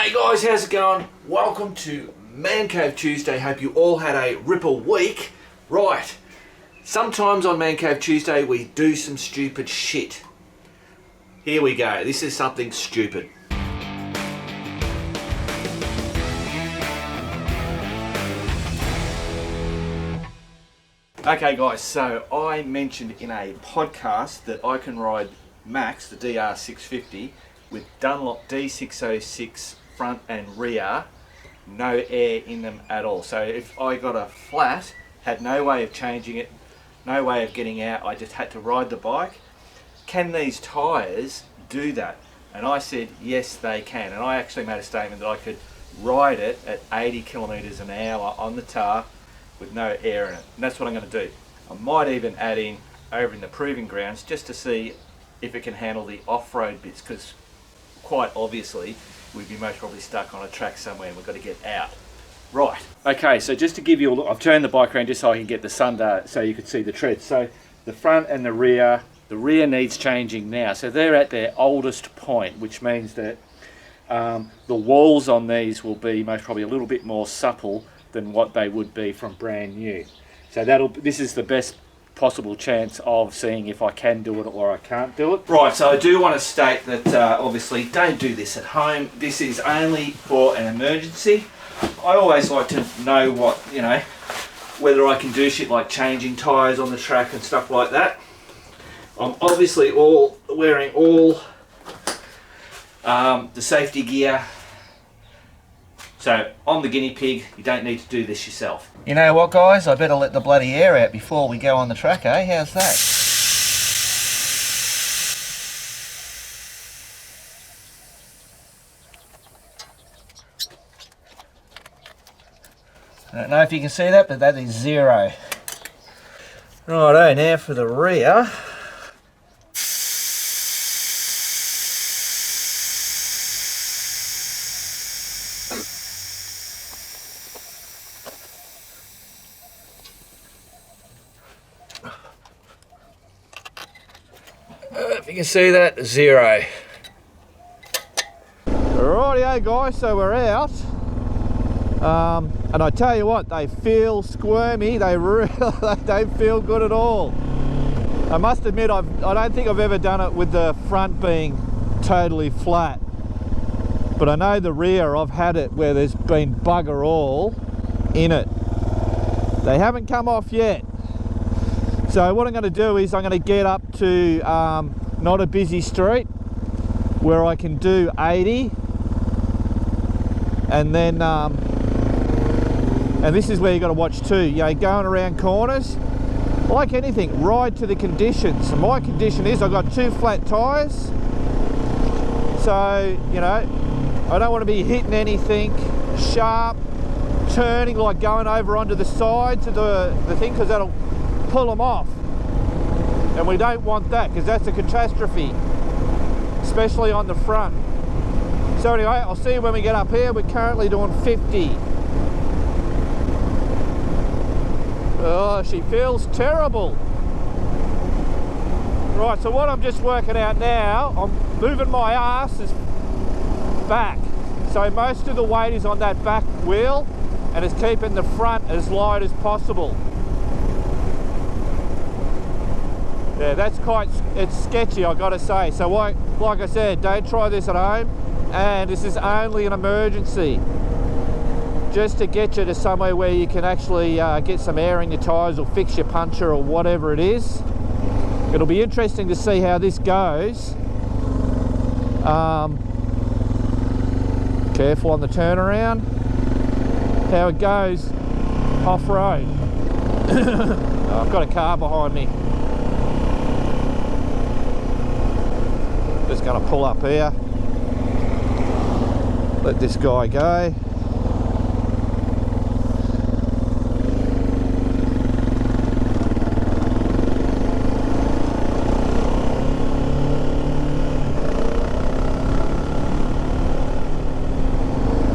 G'day guys, how's it going? Welcome to Man Cave Tuesday. Hope you all had a ripple week. Right, sometimes on Man Cave Tuesday we do some stupid shit. Here we go, this is something stupid. Okay guys, so I mentioned in a podcast that I can ride Max, the DR650, with Dunlop D606 front and rear, no air in them at all. So if I got a flat, had no way of changing it, no way of getting out, I just had to ride the bike. Can these tyres do that? And I said yes they can, and I actually made a statement that I could ride it at 80 kilometres an hour on the tar with no air in it, and that's what I'm going to do. I might even add in over in the proving grounds just to see if it can handle the off-road bits, because quite obviously we'd be most probably stuck on a track somewhere and we've got to get out. Right, okay, so just to give you a look, I've turned the bike around just so I can get the sun so you could see the treads. So the front and the rear needs changing now. So they're at their oldest point, which means that the walls on these will be most probably a little bit more supple than what they would be from brand new. So this is the best possible chance of seeing if I can do it or I can't do it. Right, so I do want to state that obviously don't do this at home. This is only for an emergency. I always like to know what, you know, whether I can do shit like changing tyres on the track and stuff like that. I'm obviously wearing all the safety gear. So, I'm the guinea pig, you don't need to do this yourself. You know what guys, I better let the bloody air out before we go on the track, eh? How's that? I don't know if you can see that, but that is 0. Righto, now for the rear. If you can see that, 0. Rightio guys, so we're out. And I tell you what, they feel squirmy, they don't feel good at all. I must admit, I don't think I've ever done it with the front being totally flat. But I know the rear, I've had it where there's been bugger all in it. They haven't come off yet. So what I'm going to do is I'm going to get up to not a busy street where I can do 80, and then and this is where you got to watch too, you know, going around corners, like anything, ride to the conditions. And my condition is I've got 2 flat tyres, so you know I don't want to be hitting anything sharp, turning, like going over onto the sides of the thing, because that'll pull them off, and we don't want that because that's a catastrophe, especially on the front. So anyway, I'll see you when we get up here. We're currently doing 50. Oh, she feels terrible. Right, so what I'm just working out now, I'm moving my asses back, so most of the weight is on that back wheel and it's keeping the front as light as possible. Yeah, that's it's sketchy, I gotta say. So like I said, don't try this at home, and this is only an emergency, just to get you to somewhere where you can actually get some air in your tyres or fix your puncture or whatever it is. It'll be interesting to see how this goes. Careful on the turnaround, how it goes off-road. Oh, I've got a car behind me. Just going to pull up here, let this guy go.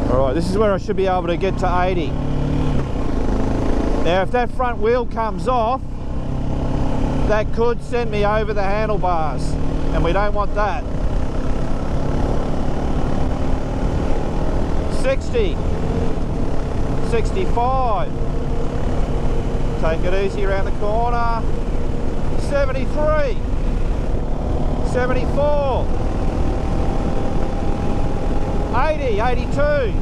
Alright, this is where I should be able to get to 80. Now if that front wheel comes off, that could send me over the handlebars, and we don't want that. 60, 65, take it easy around the corner, 73, 74, 80, 82,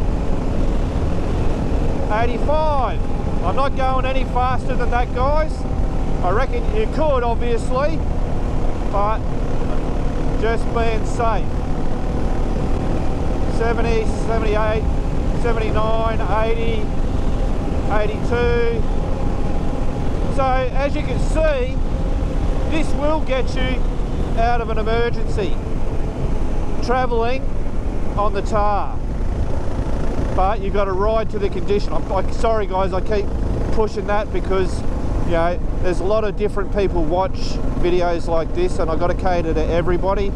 85. I'm not going any faster than that, guys. I reckon you could, obviously, but just being safe. 70, 78, 79, 80, 82. So as you can see, this will get you out of an emergency travelling on the tar, but you've got to ride to the condition. I'm sorry guys, I keep pushing that because, you know, there's a lot of different people watch videos like this and I've got to cater to everybody.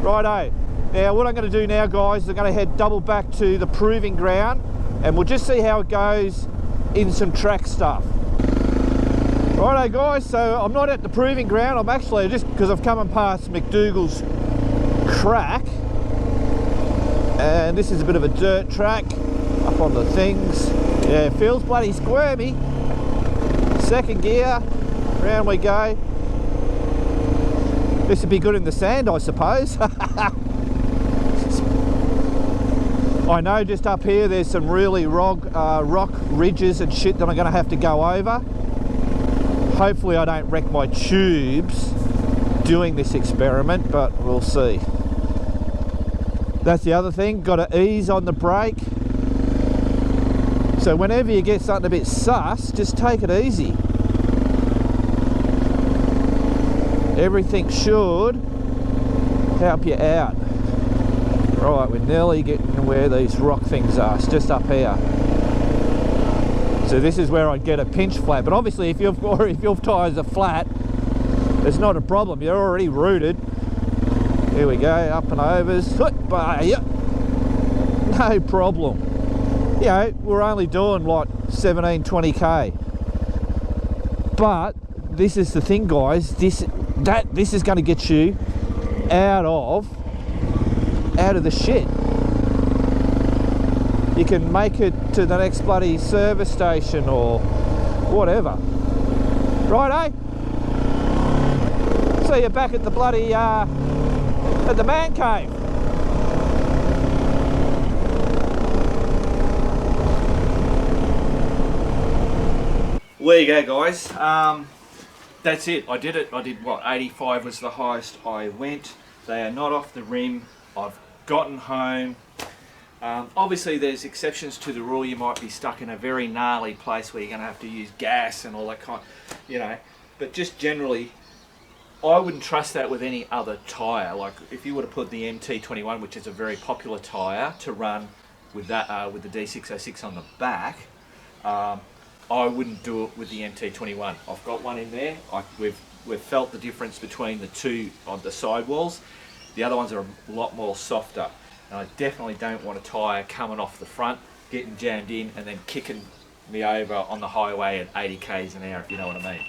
Righto. Now what I'm going to do now, guys, I'm going to head double back to the proving ground and we'll just see how it goes in some track stuff. Righto guys, so I'm not at the proving ground, I'm actually just because I've come and passed McDougall's crack, and this is a bit of a dirt track up on the things. Yeah, it feels bloody squirmy. Second gear, round we go. This would be good in the sand, I suppose. I know just up here there's some really rock ridges and shit that I'm going to have to go over. Hopefully I don't wreck my tubes doing this experiment, but we'll see. That's the other thing, got to ease on the brake. So whenever you get something a bit sus, just take it easy. Everything should help you out. Right, we're nearly getting to where these rock things are. It's just up here. So this is where I'd get a pinch flat. But obviously if your tyres are flat, it's not a problem. You're already rooted. Here we go, up and overs. No problem. You know, we're only doing like 17, 20k. But this is the thing, guys. This is going to get you out of the shit. You can make it to the next bloody service station or whatever. Righto. See you back at the bloody at the man cave. There you go, guys. That's it. I did it. I did what? 85 was the highest I went. They are not off the rim. I've gotten home. Obviously there's exceptions to the rule. You might be stuck in a very gnarly place where you're going to have to use gas and all that kind, you know, but just generally I wouldn't trust that with any other tyre. Like if you were to put the MT21, which is a very popular tyre, to run with that with the D606 on the back, I wouldn't do it with the MT21. I've got one in there. We've felt the difference between the two on the sidewalls. The other ones are a lot more softer. And I definitely don't want a tyre coming off the front, getting jammed in and then kicking me over on the highway at 80 k's an hour, if you know what I mean.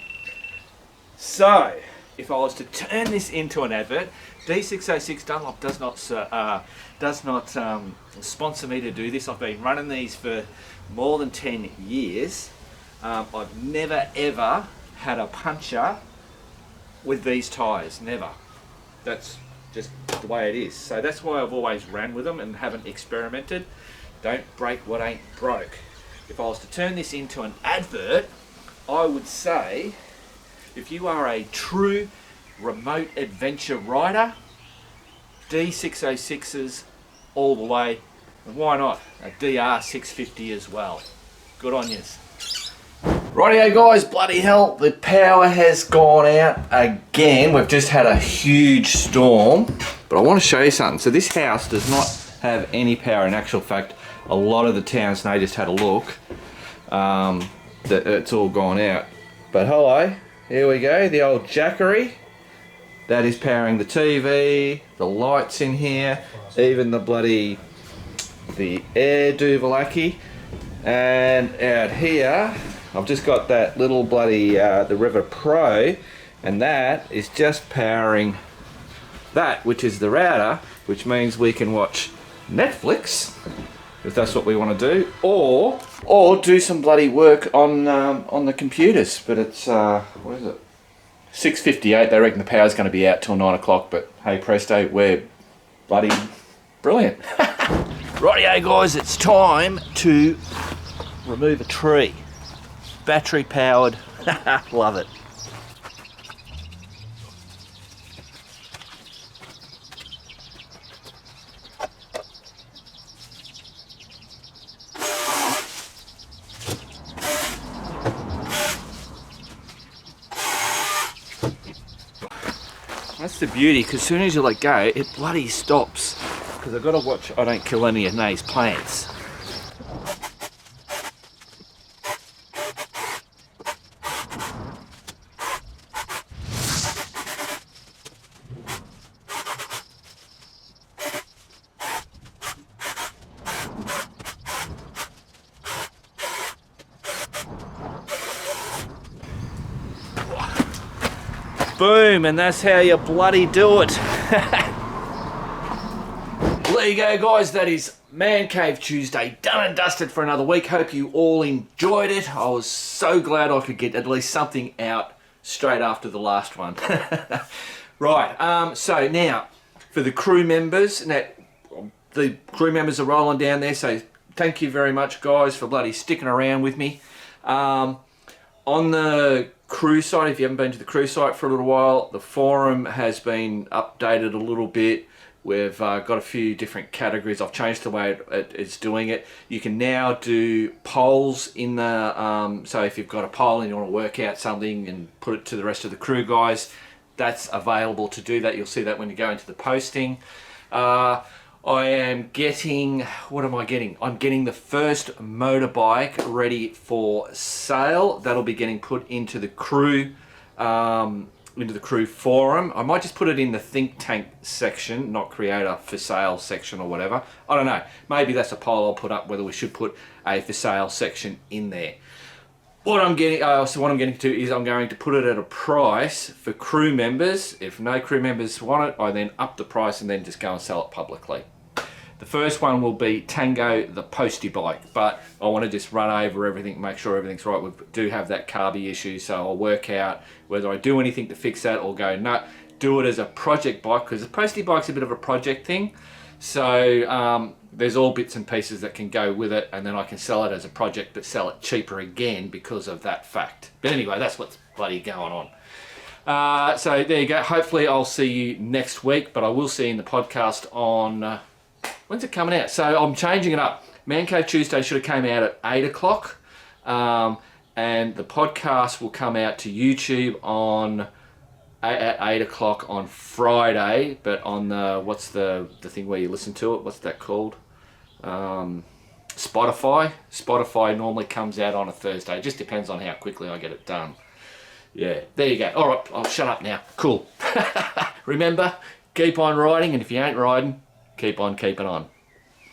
So, if I was to turn this into an advert, D606 Dunlop does not sponsor me to do this. I've been running these for more than 10 years. I've never ever had a puncture with these tyres, never. That's just the way it is. So that's why I've always ran with them and haven't experimented. Don't break what ain't broke. If I was to turn this into an advert, I would say if you are a true remote adventure rider, D606s all the way, and why not a DR650 as well. Good on yous. Rightio guys, bloody hell, the power has gone out again. We've just had a huge storm, but I want to show you something. So this house does not have any power. In actual fact, a lot of the towns, and they just had a look, that it's all gone out. But hello, here we go, the old Jackery. That is powering the TV, the lights in here, even the air Duvalaki. And out here, I've just got that little the River Pro, and that is just powering that, which is the router, which means we can watch Netflix, if that's what we want to do, or do some bloody work on the computers. But it's what is it? 6:58. They reckon the power's going to be out till 9 o'clock. But hey, presto, we're bloody brilliant. Rightio, guys, it's time to remove a tree. Battery powered. Love it. That's the beauty, because as soon as you let go, it bloody stops. Because I've got to watch I don't kill any of Nay's plants. Boom, and that's how you bloody do it. There you go, guys. That is Man Cave Tuesday done and dusted for another week. Hope you all enjoyed it. I was so glad I could get at least something out straight after the last one. Right, so now for the crew members. Now, the crew members are rolling down there, so thank you very much, guys, for bloody sticking around with me. On the crew site, if you haven't been to the crew site for a little while, the forum has been updated a little bit. We've got a few different categories. I've changed the way it's doing it. You can now do polls in the so if you've got a poll and you want to work out something and put it to the rest of the crew guys, that's available to do that. You'll see that when you go into the posting. I am getting, what am I getting? I'm getting the first motorbike ready for sale. That'll be getting put into the crew forum. I might just put it in the think tank section, not creator for sale section or whatever. I don't know. Maybe that's a poll I'll put up, whether we should put a for sale section in there. What I'm getting, so what I'm getting to is I'm going to put it at a price for crew members. If no crew members want it, I then up the price and then just go and sell it publicly. The first one will be Tango, the postie bike, but I want to just run over everything, make sure everything's right. We do have that carby issue, so I'll work out whether I do anything to fix that or go, no, do it as a project bike, because the postie bike's a bit of a project thing. So there's all bits and pieces that can go with it, and then I can sell it as a project, but sell it cheaper again because of that fact. But anyway, that's what's bloody going on. So there you go. Hopefully I'll see you next week, but I will see you in the podcast on... when's it coming out? So I'm changing it up. Man Cave Tuesday should have came out at 8 o'clock. And the podcast will come out to YouTube at 8 o'clock on Friday. But on the, what's the thing where you listen to it? What's that called? Spotify. Spotify normally comes out on a Thursday. It just depends on how quickly I get it done. Yeah, there you go. All right, I'll shut up now. Cool. Remember, keep on riding, and if you ain't riding, keep on keeping on.